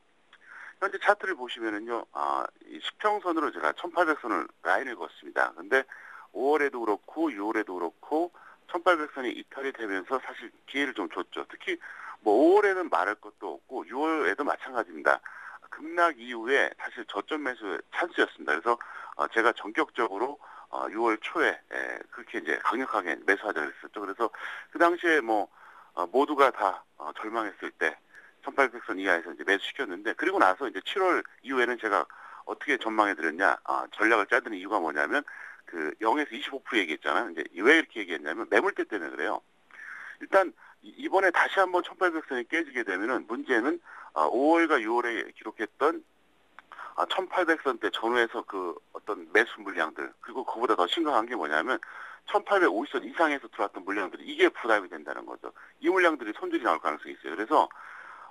현재 차트를 보시면은요, 이 수평선으로 제가 1800선을 라인을 그었습니다. 근데 5월에도 그렇고 6월에도 그렇고 1800선이 이탈이 되면서 사실 기회를 좀 줬죠. 특히 뭐 5월에는 말할 것도 없고 6월에도 마찬가지입니다. 급락 이후에 사실 저점 매수 찬스였습니다. 그래서 제가 전격적으로 6월 초에 그렇게 이제 강력하게 매수하자 그랬었죠. 그래서 그 당시에 뭐 모두가 다 절망했을 때 1800선 이하에서 이제 매수시켰는데 그리고 나서 이제 7월 이후에는 제가 어떻게 전망해 드렸냐 전략을 짜드는 이유가 뭐냐면 그 0에서 25% 얘기했잖아요. 이제 왜 이렇게 얘기했냐면 매물대 때문에 그래요. 일단 이번에 다시 한번 1800선이 깨지게 되면은 문제는 5월과 6월에 기록했던 1800선대 전후에서 그 어떤 매수 물량들 그리고 그보다 더 심각한 게 뭐냐면 1850선 이상에서 들어왔던 물량들이 이게 부담이 된다는 거죠. 이 물량들이 손질이 나올 가능성이 있어요. 그래서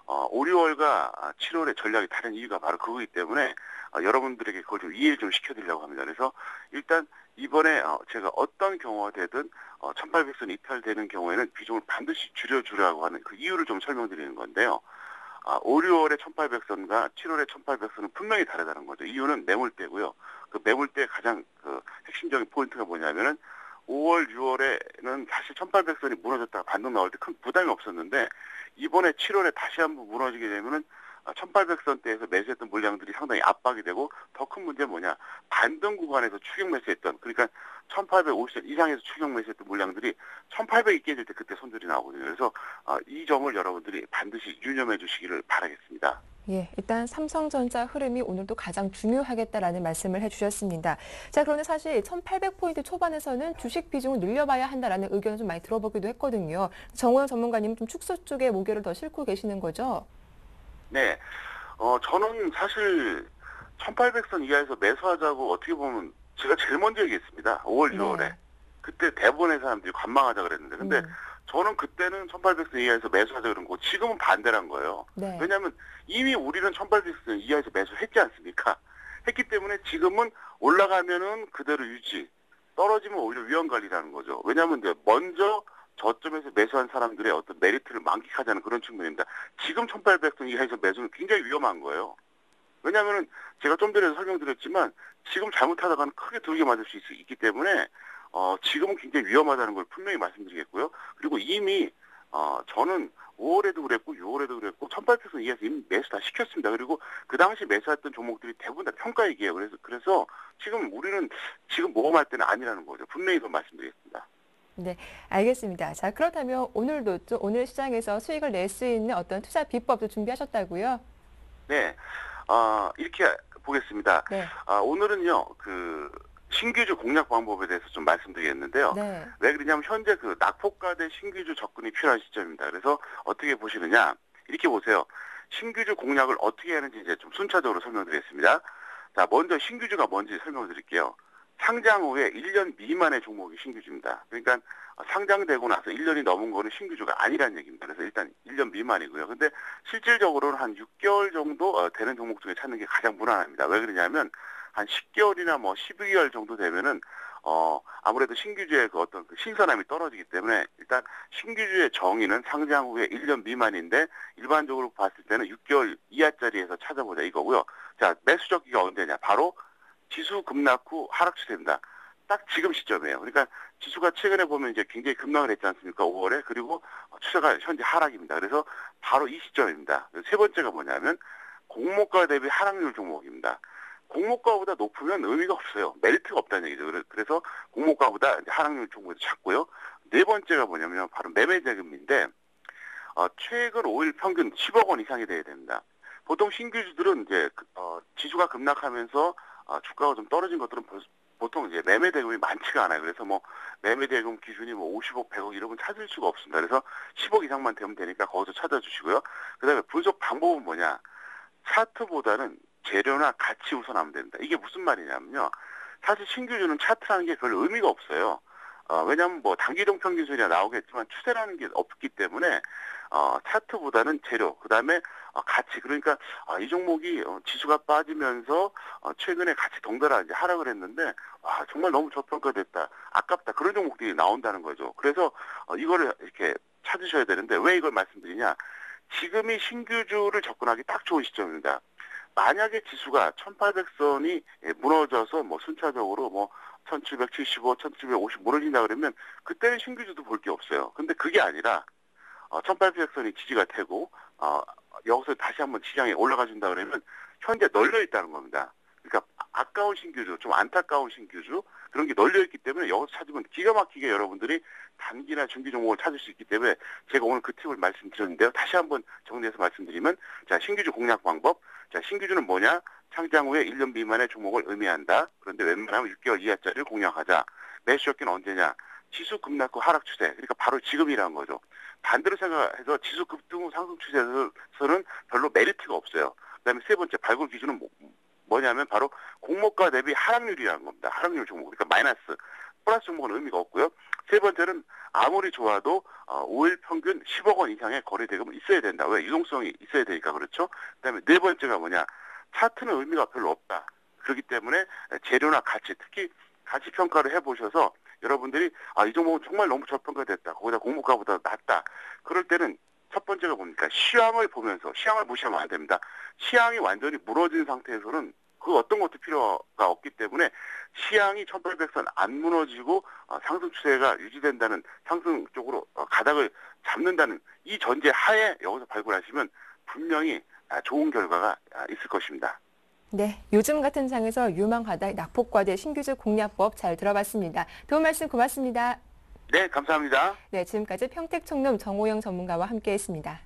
5, 6월과 7월의 전략이 다른 이유가 바로 그거기 때문에 여러분들에게 그걸 좀 이해를 좀 시켜드리려고 합니다. 그래서 일단 이번에 제가 어떤 경우가 되든 1800선 이탈되는 경우에는 비중을 반드시 줄여주라고 하는 그 이유를 좀 설명드리는 건데요. 5, 6월의 1800선과 7월의 1800선은 분명히 다르다는 거죠. 이유는 매물대고요. 그 매물대의 가장 그 핵심적인 포인트가 뭐냐면은 5월, 6월에는 사실 1800선이 무너졌다가 반등 나올 때 큰 부담이 없었는데 이번에 7월에 다시 한번 무너지게 되면은 1800선대에서 매수했던 물량들이 상당히 압박이 되고 더 큰 문제는 뭐냐 반등 구간에서 추격 매수했던 그러니까 1850선 이상에서 추격 매수했던 물량들이 1800이 깨질 때 그때 손들이 나오거든요. 그래서 이 점을 여러분들이 반드시 유념해 주시기를 바라겠습니다. 예, 일단 삼성전자 흐름이 오늘도 가장 중요하겠다라는 말씀을 해주셨습니다. 자, 그런데 사실 1800포인트 초반에서는 주식 비중을 늘려봐야 한다라는 의견을 좀 많이 들어보기도 했거든요. 정호영 전문가님 좀 축소 쪽에 무게를 더 싣고 계시는 거죠? 네, 저는 사실 1800선 이하에서 매수하자고 어떻게 보면 제가 제일 먼저 얘기했습니다. 5월, 6월에. 네. 그때 대부분의 사람들이 관망하자 그랬는데 근데 저는 그때는 1800선 이하에서 매수하자 그런 거고 지금은 반대란 거예요. 네. 왜냐하면 이미 우리는 1800선 이하에서 매수했지 않습니까? 했기 때문에 지금은 올라가면은 그대로 유지, 떨어지면 오히려 위험관리라는 거죠. 왜냐하면 이제 먼저 저점에서 매수한 사람들의 어떤 메리트를 만끽하자는 그런 측면입니다. 지금 1800선 이하에서 매수는 굉장히 위험한 거예요. 왜냐하면 제가 좀 전에 설명드렸지만 지금 잘못하다가는 크게 두르게 맞을 수 있기 때문에 지금은 굉장히 위험하다는 걸 분명히 말씀드리겠고요. 그리고 이미 저는 5월에도 그랬고 6월에도 그랬고 1800선 이하에서 이미 매수 다 시켰습니다. 그리고 그 당시 매수했던 종목들이 대부분 다 평가액이에요. 그래서 지금 우리는 지금 모험할 때는 아니라는 거죠. 분명히 더 말씀드리겠습니다. 네, 알겠습니다. 자, 그렇다면 오늘도 또 오늘 시장에서 수익을 낼 수 있는 어떤 투자 비법도 준비하셨다고요? 네, 이렇게 보겠습니다. 네. 오늘은요, 그 신규주 공략 방법에 대해서 좀 말씀드리겠는데요. 네. 왜 그러냐면 현재 그 낙폭과대 신규주 접근이 필요한 시점입니다. 그래서 어떻게 보시느냐, 이렇게 보세요. 신규주 공략을 어떻게 하는지 이제 좀 순차적으로 설명드리겠습니다. 자, 먼저 신규주가 뭔지 설명드릴게요. 상장 후에 1년 미만의 종목이 신규주입니다. 그러니까 상장되고 나서 1년이 넘은 거는 신규주가 아니라는 얘기입니다. 그래서 일단 1년 미만이고요. 근데 실질적으로는 한 6개월 정도 되는 종목 중에 찾는 게 가장 무난합니다. 왜 그러냐면 한 10개월이나 뭐 12개월 정도 되면은 아무래도 신규주의 그 어떤 그 신선함이 떨어지기 때문에 일단 신규주의 정의는 상장 후에 1년 미만인데 일반적으로 봤을 때는 6개월 이하짜리에서 찾아보자 이거고요. 자, 매수적기가 언제냐? 바로 지수 급락 후 하락 추세입니다. 딱 지금 시점이에요. 그러니까 지수가 최근에 보면 이제 굉장히 급락을 했지 않습니까? 5월에. 그리고 추세가 현재 하락입니다. 그래서 바로 이 시점입니다. 세 번째가 뭐냐면 공모가 대비 하락률 종목입니다. 공모가보다 높으면 의미가 없어요. 메리트가 없다는 얘기죠. 그래서 공모가보다 하락률 종목에서 찾고요. 네 번째가 뭐냐면 바로 매매 자금인데 최근 5일 평균 10억 원 이상이 돼야 됩니다. 보통 신규주들은 이제 지수가 급락하면서 주가가 좀 떨어진 것들은 보통 이제 매매 대금이 많지가 않아요. 그래서 뭐 매매 대금 기준이 뭐 50억, 100억 이런 건 찾을 수가 없습니다. 그래서 10억 이상만 되면 되니까 거기서 찾아주시고요. 그다음에 분석 방법은 뭐냐? 차트보다는 재료나 가치 우선하면 됩니다. 이게 무슨 말이냐면요. 사실 신규주는 차트라는 게 별 의미가 없어요. 왜냐하면 뭐 단기동 평균 수준이 나오겠지만 추세라는 게 없기 때문에 차트보다는 재료, 그다음에 가치. 그러니까 이 종목이 지수가 빠지면서 최근에 같이 덩달아 이제 하락을 했는데 정말 너무 저평가됐다, 아깝다, 그런 종목들이 나온다는 거죠. 그래서 이거를 이렇게 찾으셔야 되는데 왜 이걸 말씀드리냐? 지금이 신규주를 접근하기 딱 좋은 시점입니다. 만약에 지수가 1800선이 무너져서 뭐 순차적으로 뭐 1775, 1750 무너진다 그러면 그때는 신규주도 볼 게 없어요. 근데 그게 아니라 1800선이 지지가 되고 여기서 다시 한번 시장에 올라가 준다 그러면 현재 널려 있다는 겁니다. 그러니까 아까운 신규주, 좀 안타까운 신규주, 그런 게 널려 있기 때문에 여기서 찾으면 기가 막히게 여러분들이 단기나 중기 종목을 찾을 수 있기 때문에 제가 오늘 그 팁을 말씀드렸는데요. 다시 한번 정리해서 말씀드리면, 자, 신규주 공략 방법. 자, 신규주는 뭐냐? 상장 후에 1년 미만의 종목을 의미한다. 그런데 웬만하면 6개월 이하짜리를 공략하자. 매수효과는 언제냐? 지수 급락 후 하락 추세. 그러니까 바로 지금이라는 거죠. 반대로 생각해서 지수 급등 후 상승 추세에서는 별로 메리트가 없어요. 그다음에 세 번째 발굴 기준은 뭐냐면 바로 공모가 대비 하락률이라는 겁니다. 하락률 종목. 그러니까 마이너스. 플러스 종목은 의미가 없고요. 세 번째는 아무리 좋아도 5일 평균 10억 원 이상의 거래 대금은 있어야 된다. 왜? 유동성이 있어야 되니까 그렇죠. 그다음에 네 번째가 뭐냐? 차트는 의미가 별로 없다. 그렇기 때문에 재료나 가치, 특히 가치 평가를 해보셔서 여러분들이 이 종목은 정말 너무 저평가됐다. 거기다 공모가보다 낮다. 그럴 때는 첫 번째가 뭡니까? 시황을 보면서, 시황을 무시하면 안 됩니다. 시황이 완전히 무너진 상태에서는 그 어떤 것도 필요가 없기 때문에 시황이 1800선 안 무너지고 상승 추세가 유지된다는, 상승 쪽으로 가닥을 잡는다는 이 전제 하에 여기서 발굴하시면 분명히 좋은 결과가 있을 것입니다. 네, 요즘 같은 상에서 유망하다 낙폭과대 신규주 공략법 잘 들어봤습니다. 도움 말씀 고맙습니다. 네, 감사합니다. 네, 지금까지 평택총룸 정호영 전문가와 함께했습니다.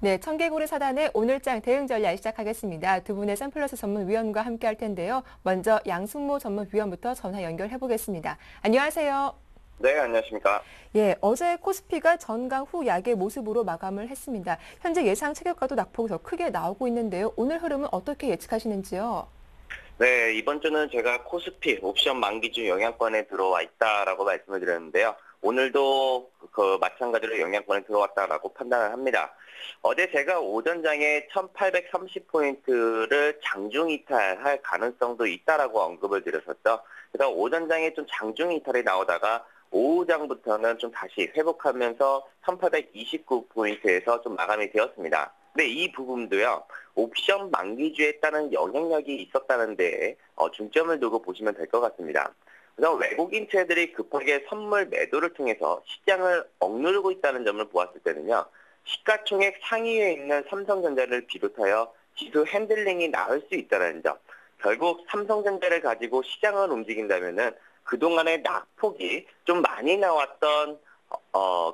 네, 청개구리 사단의 오늘장 대응 전략 시작하겠습니다. 두 분의 샘플러스 전문위원과 함께할 텐데요. 먼저 양승모 전문위원부터 전화 연결해 보겠습니다. 안녕하세요. 네, 안녕하십니까. 예, 어제 코스피가 전강 후 약의 모습으로 마감을 했습니다. 현재 예상 체격과도 낙폭이 더 크게 나오고 있는데요. 오늘 흐름은 어떻게 예측하시는지요? 네, 이번 주는 제가 코스피 옵션 만기주 영향권에 들어와 있다라고 말씀을 드렸는데요. 오늘도 마찬가지로 영향권에 들어왔다라고 판단을 합니다. 어제 제가 오전장에 1830포인트를 장중 이탈할 가능성도 있다라고 언급을 드렸었죠. 그래서 오전장에 좀 장중 이탈이 나오다가 오후장부터는 좀 다시 회복하면서 1829포인트에서 좀 마감이 되었습니다. 근데 이 부분도요, 옵션 만기주에 따른 영향력이 있었다는 데 중점을 두고 보시면 될 것 같습니다. 그래서 외국인채들이 급하게 선물 매도를 통해서 시장을 억누르고 있다는 점을 보았을 때는요, 시가총액 상위에 있는 삼성전자를 비롯하여 지수 핸들링이 나을 수 있다는 점, 결국 삼성전자를 가지고 시장을 움직인다면은 그동안의 낙폭이 좀 많이 나왔던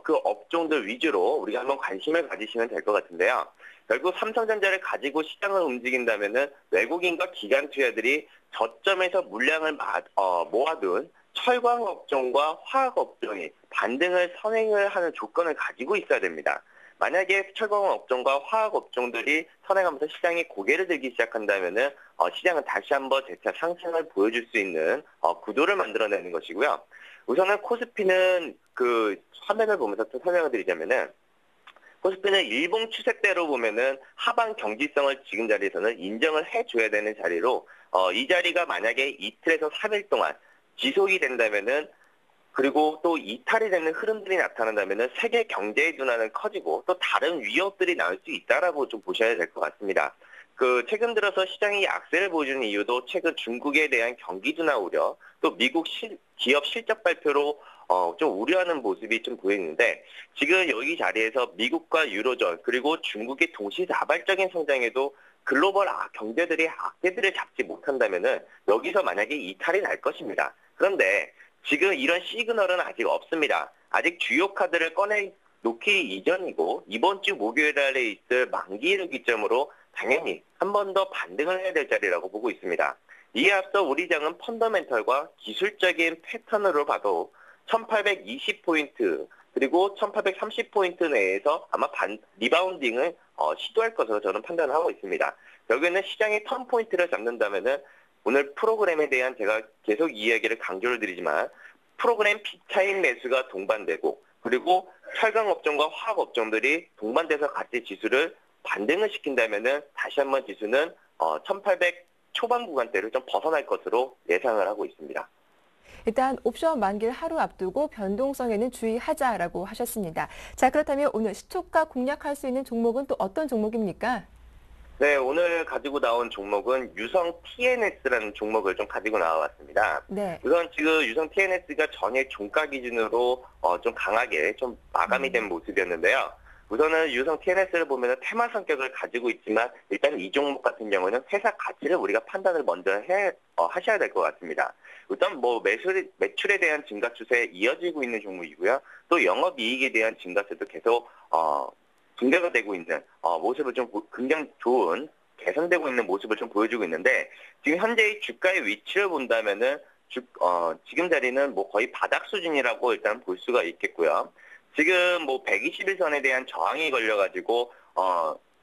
그 업종들 위주로 우리가 한번 관심을 가지시면 될 것 같은데요. 결국 삼성전자를 가지고 시장을 움직인다면은 외국인과 기관 투자들이 저점에서 물량을 모아둔 철강 업종과 화학 업종이 반등을 선행을 하는 조건을 가지고 있어야 됩니다. 만약에 철강 업종과 화학 업종들이 선행하면서 시장이 고개를 들기 시작한다면은 시장은 다시 한번 재차 상승을 보여줄 수 있는 구도를 만들어내는 것이고요. 우선은 코스피는 그 화면을 보면서 또 설명을 드리자면은, 코스피는 일봉 추세대로 보면은 하방 경직성을 지금 자리에서는 인정을 해줘야 되는 자리로, 이 자리가 만약에 이틀에서 3일 동안 지속이 된다면은, 그리고 또 이탈이 되는 흐름들이 나타난다면은 세계 경제의 둔화는 커지고 또 다른 위협들이 나올 수 있다라고 좀 보셔야 될 것 같습니다. 최근 들어서 시장이 악세를 보여주는 이유도 최근 중국에 대한 경기 둔화 우려, 또 미국 기업 실적 발표로 좀 우려하는 모습이 좀 보이는데, 지금 여기 자리에서 미국과 유로존 그리고 중국의 동시다발적인 성장에도 글로벌 경제들이 악재들을 잡지 못한다면은 여기서 만약에 이탈이 날 것입니다. 그런데 지금 이런 시그널은 아직 없습니다. 아직 주요 카드를 꺼내 놓기 이전이고 이번 주 목요일 날에 있을 만기일을 기점으로 당연히 한 번 더 반등을 해야 될 자리라고 보고 있습니다. 이에 앞서 우리 장은 펀더멘털과 기술적인 패턴으로 봐도 1820포인트 그리고 1830포인트 내에서 아마 리바운딩을 시도할 것으로 저는 판단을 하고 있습니다. 여기는 시장의 턴 포인트를 잡는다면은 오늘 프로그램에 대한 제가 계속 이야기를 강조를 드리지만 프로그램 P타임 매수가 동반되고 그리고 철강 업종과 화학 업종들이 동반돼서 같이 지수를 반등을 시킨다면은 다시 한번 지수는 1800 초반 구간대를 좀 벗어날 것으로 예상을 하고 있습니다. 일단 옵션 만기를 하루 앞두고 변동성에는 주의하자라고 하셨습니다. 자, 그렇다면 오늘 시초가 공략할 수 있는 종목은 또 어떤 종목입니까? 네, 오늘 가지고 나온 종목은 유성 TNS라는 종목을 좀 가지고 나와봤습니다. 네. 우선 지금 유성 TNS가 전일 종가 기준으로 좀 강하게 좀 마감이 된 모습이었는데요. 우선은 유성 TNS를 보면 테마 성격을 가지고 있지만 일단 이 종목 같은 경우는 회사 가치를 우리가 판단을 먼저 하셔야 될 것 같습니다. 일단 뭐 매출에 대한 증가 추세에 이어지고 있는 종목이고요. 또 영업이익에 대한 증가세도 계속 증가가 되고 있는 모습을 좀 굉장히 좋은 개선되고 있는 모습을 좀 보여주고 있는데 지금 현재의 주가의 위치를 본다면은 지금 자리는 뭐 거의 바닥 수준이라고 일단 볼 수가 있겠고요. 지금 뭐 121선에 대한 저항이 걸려가지고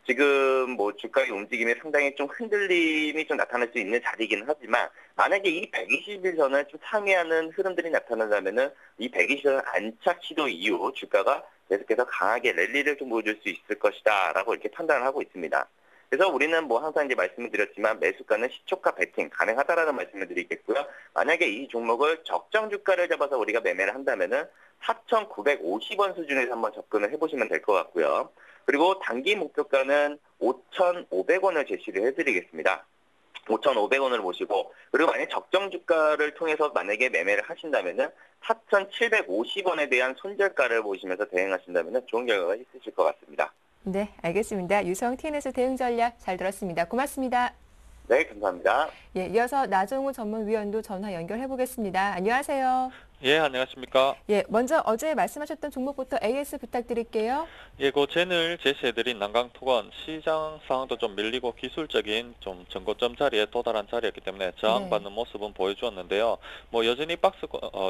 지금 뭐 주가의 움직임에 상당히 좀 흔들림이 좀 나타날 수 있는 자리이긴 하지만 만약에 이 121선을 좀 상회하는 흐름들이 나타난다면은 이 121선 안착 시도 이후 주가가 계속해서 강하게 랠리를 좀 보여줄 수 있을 것이다라고 이렇게 판단을 하고 있습니다. 그래서 우리는 뭐 항상 이제 말씀을 드렸지만 매수가는 시초가 베팅 가능하다라는 말씀을 드리겠고요. 만약에 이 종목을 적정 주가를 잡아서 우리가 매매를 한다면은 4,950원 수준에서 한번 접근을 해보시면 될 것 같고요. 그리고 단기 목표가는 5,500원을 제시를 해드리겠습니다. 5,500원을 보시고 그리고 만약 적정 주가를 통해서 만약에 매매를 하신다면은 4,750원에 대한 손절가를 보시면서 대응하신다면은 좋은 결과가 있으실 것 같습니다. 네, 알겠습니다. 유성 TNS 대응 전략 잘 들었습니다. 고맙습니다. 네, 감사합니다. 예, 이어서 나정우 전문위원도 전화 연결해 보겠습니다. 안녕하세요. 예, 안녕하십니까. 예, 먼저 어제 말씀하셨던 종목부터 AS 부탁드릴게요. 예, 젠을 제시해드린 난강토건 시장 상황도 좀 밀리고 기술적인 좀 전고점 자리에 도달한 자리였기 때문에 저항받는 모습은 보여주었는데요. 뭐 여전히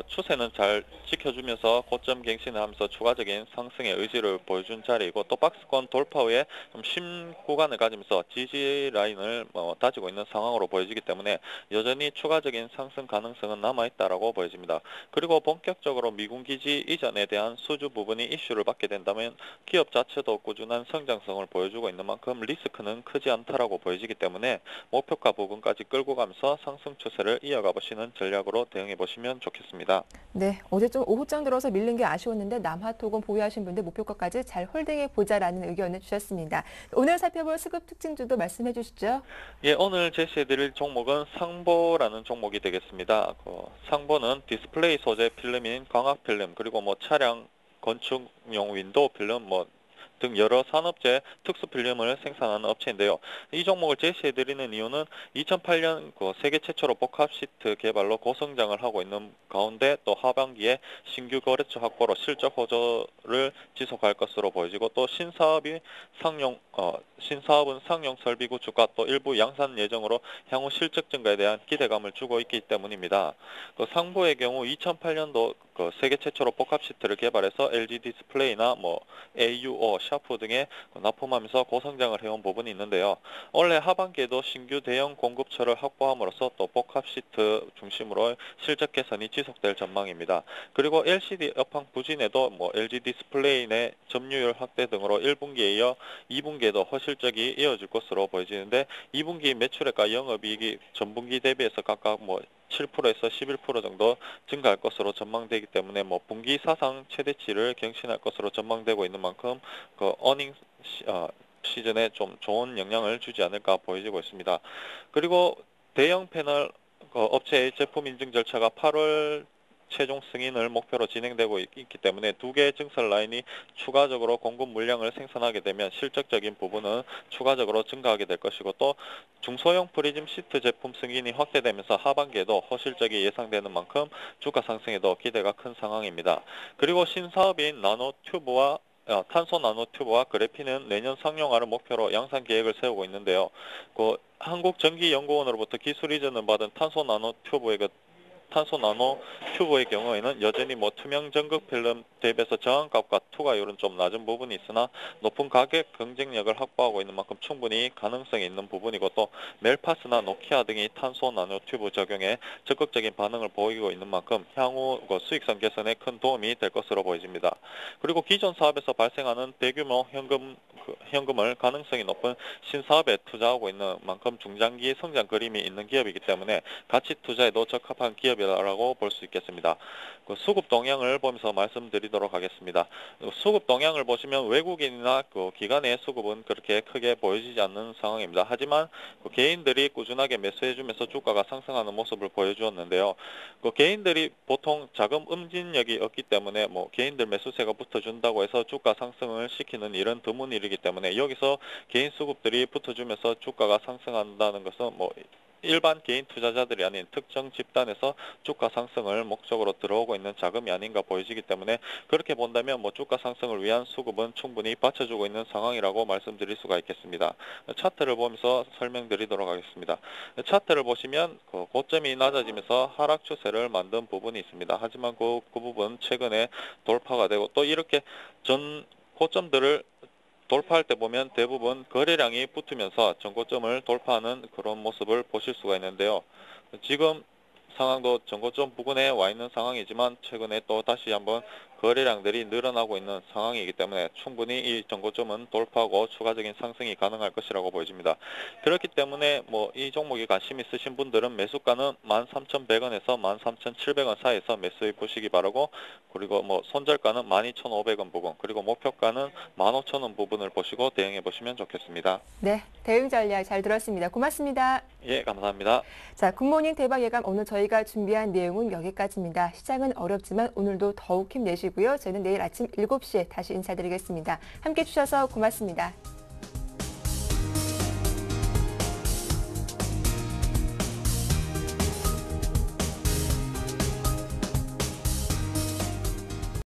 추세는 잘 지켜주면서 고점 갱신을 하면서 추가적인 상승의 의지를 보여준 자리이고 또 박스권 돌파 후에 좀 심 구간을 가지면서 지지 라인을 다지고 있는 상황으로 보여지기 때문에 여전히 추가적인 상승 가능성은 남아있다라고 보여집니다. 그리고 본격적으로 미군 기지 이전에 대한 수주 부분이 이슈를 받게 된다면 기업 자체도 꾸준한 성장성을 보여주고 있는 만큼 리스크는 크지 않다라고 보여지기 때문에 목표가 부분까지 끌고 가면서 상승 추세를 이어가 보시는 전략으로 대응해 보시면 좋겠습니다. 네, 어제 좀 오후장 들어서 밀린 게 아쉬웠는데 남하토건 보유하신 분들 목표가까지 잘 홀딩해 보자라는 의견을 주셨습니다. 오늘 살펴볼 수급 특징주도 말씀해 주시죠. 예, 오늘 제시해드릴 종목은 상보라는 종목이 되겠습니다. 상보는 디스플레이 소재 필름인 광학 필름 그리고 뭐 차량 건축용 윈도우 필름 등 여러 산업재 특수 필름을 생산하는 업체인데요. 이 종목을 제시해드리는 이유는 2008년 세계 최초로 복합 시트 개발로 고성장을 하고 있는 가운데 또 하반기에 신규 거래처 확보로 실적 호조를 지속할 것으로 보여지고 또 신사업은 상용 설비 구축과 또 일부 양산 예정으로 향후 실적 증가에 대한 기대감을 주고 있기 때문입니다. 상보의 경우 2008년도 세계 최초로 복합 시트를 개발해서 LG 디스플레이나 AUO, 샤프 등에 납품하면서 고성장을 해온 부분이 있는데요. 올해 하반기에도 신규 대형 공급처를 확보함으로써 또 복합 시트 중심으로 실적 개선이 지속될 전망입니다. 그리고 LCD 업황 부진에도 LG 디스플레이 내 점유율 확대 등으로 1분기에 이어 2분기에도 허실적이 이어질 것으로 보여지는데 2분기 매출액과 영업이익이 전분기 대비해서 각각 7%에서 11% 정도 증가할 것으로 전망되기 때문에 분기 사상 최대치를 경신할 것으로 전망되고 있는 만큼 어닝 시즌에 좀 좋은 영향을 주지 않을까 보여지고 있습니다. 그리고 대형 패널 업체의 제품 인증 절차가 8월 최종 승인을 목표로 진행되고 있기 때문에 두 개의 증설 라인이 추가적으로 공급 물량을 생산하게 되면 실적적인 부분은 추가적으로 증가하게 될 것이고 또 중소형 프리즘 시트 제품 승인이 확대되면서 하반기에도 허실적이 예상되는 만큼 주가 상승에도 기대가 큰 상황입니다. 그리고 신사업인 나노튜브와 탄소 나노튜브와 그래핀은 내년 상용화를 목표로 양산 계획을 세우고 있는데요. 한국전기연구원으로부터 기술 이전을 받은 탄소 나노튜브의 경우에는 여전히 투명 전극 필름 대비해서 저항값과 투과율은 좀 낮은 부분이 있으나 높은 가격 경쟁력을 확보하고 있는 만큼 충분히 가능성이 있는 부분이고 또 멜파스나 노키아 등이 탄소 나노튜브 적용에 적극적인 반응을 보이고 있는 만큼 향후 수익성 개선에 큰 도움이 될 것으로 보여집니다. 그리고 기존 사업에서 발생하는 대규모 현금을 가능성이 높은 신사업에 투자하고 있는 만큼 중장기 성장 그림이 있는 기업이기 때문에 가치 투자에도 적합한 기업이라고 볼 수 있겠습니다. 수급 동향을 보면서 말씀드리도록 하겠습니다. 수급 동향을 보시면 외국인이나 기관의 수급은 그렇게 크게 보여지지 않는 상황입니다. 하지만 개인들이 꾸준하게 매수해주면서 주가가 상승하는 모습을 보여주었는데요. 개인들이 보통 자금 응진력이 없기 때문에 개인들 매수세가 붙어준다고 해서 주가 상승을 시키는 일은 드문 일이기 때문에 여기서 개인 수급들이 붙어주면서 주가가 상승한다는 것은 일반 개인 투자자들이 아닌 특정 집단에서 주가 상승을 목적으로 들어오고 있는 자금이 아닌가 보여지기 때문에 그렇게 본다면 주가 상승을 위한 수급은 충분히 받쳐주고 있는 상황이라고 말씀드릴 수가 있겠습니다. 차트를 보면서 설명드리도록 하겠습니다. 차트를 보시면 고점이 낮아지면서 하락 추세를 만든 부분이 있습니다. 하지만 그 부분 최근에 돌파가 되고 또 이렇게 전 고점들을 돌파할 때 보면 대부분 거래량이 붙으면서 전고점을 돌파하는 그런 모습을 보실 수가 있는데요. 지금 상황도 전고점 부근에 와 있는 상황이지만 최근에 또 다시 한번 거래량들이 늘어나고 있는 상황이기 때문에 충분히 이 전고점은 돌파하고 추가적인 상승이 가능할 것이라고 보여집니다. 그렇기 때문에 이 종목에 관심 있으신 분들은 매수가는 13,100원에서 13,700원 사이에서 매수해 보시기 바라고 그리고 손절가는 12,500원 부분 그리고 목표가는 15,000원 부분을 보시고 대응해 보시면 좋겠습니다. 네, 대응 전략 잘 들었습니다. 고맙습니다. 예, 감사합니다. 자, 굿모닝 대박 예감 오늘 저희가 준비한 내용은 여기까지입니다. 시장은 어렵지만 오늘도 더욱 힘내시고요. 저는 내일 아침 7시에 다시 인사드리겠습니다. 함께해 주셔서 고맙습니다.